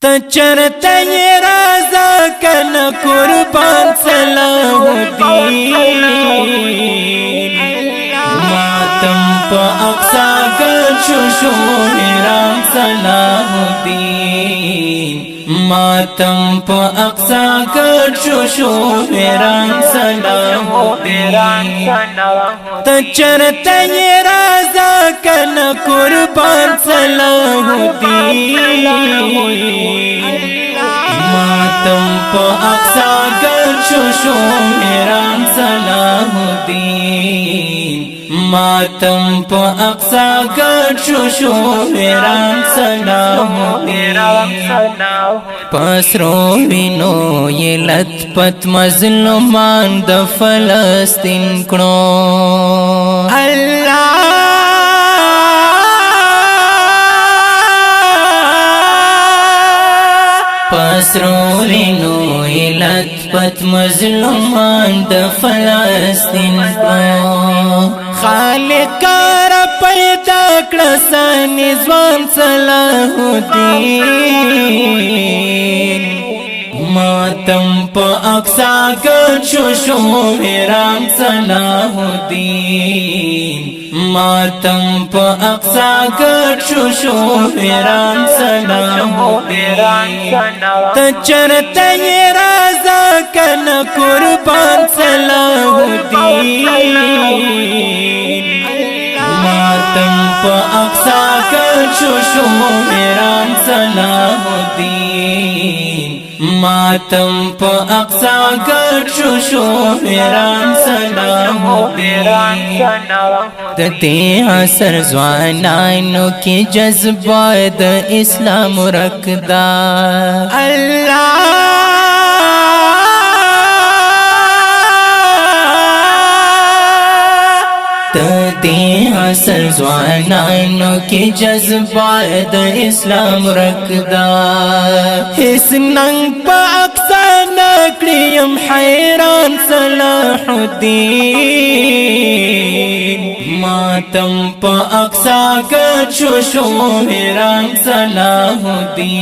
चरते ये राजा कन कुर्बान सलाहुद्दीन मातम प अक्सा गशो शोहराम सलाहुद्दीन मातम प अक्सा गशो शोहराम सलाहुद्दीन चरते ये राजा कन कुर्बान सलाहुद्दीन मातम प अक्सा गशो शोहराम सलाहुद्दीन मातम प अक्सा गशो शोहराम सलाहुद्दीन पसरो विनो ये लथपथ मजलुमान द फलस्तीन कणो अल्लाह पसरो विनो ये लथपथ मजलुमान द फलस्तीन कणो खालिक रा पैदा कड़सन ज़वान सलाहुद्दीन मातम प अक्सा गशो शोहराम सलाहुद्दीन मातम प अक्सा गशो शोहराम सलाहुद्दीन चरते ये राजा कन कुर्बान सलाहुद्दीन मातम प अक्सा गशो शोहराम सलाहुद्दीन मातम प अक्सा गशो शोहराम सलाहुद्दीन दते असर ज़वानानो के जज्बा द इस्लाम रखदा अल्लाह असर ज़वानानो के जज्बा द इस्लाम रखदा इस नंग प अक्सा नकड़ियम हैरान सलाहुद्दीन मातम प अक्सा गशो शोहराम सलाहुद्दीन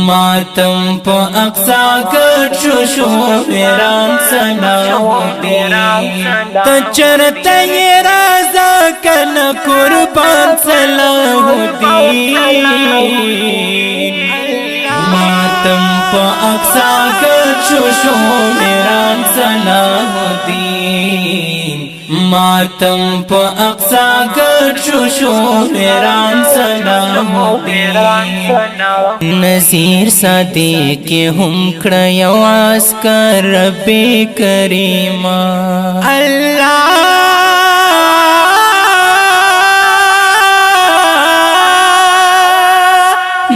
मातम प अक्सा गशो शोहराम सलाहुद्दीन चरते ये राजा कन कुर्बान सलाहुद्दीन मातम प अक्सा गशो शोहराम सलाहुद्दीन मातम प अक्सा गशो शोहराम सलाहुद्दीन नज़ीर सादे के हम क्रयवास कर रब्बे करीमा अल्लाह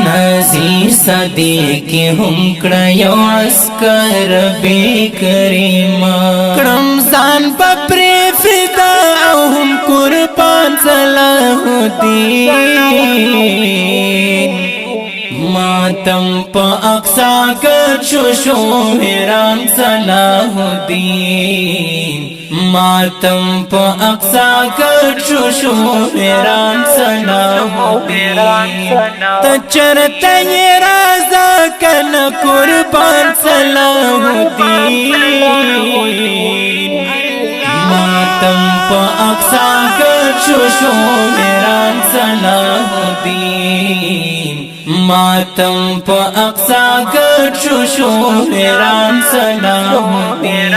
नज़ीर सादे के हम क्रयवास कर रब्बे करीमा रमज़ान बपरे फिदा हम कुर्बान सलाहुद्दीन मातम प अक्सा गशो शोहराम सलाहुद्दीन मातम प अक्सा गशो शोहराम सलाहुद्दीन चरते ये राजा कन कुर्बान सलाहुद्दीन मातम प अक्सा गशो शोहराम सलाहुद्दीन मातम प अक्सा गशो शोहराम सलाहुद्दीन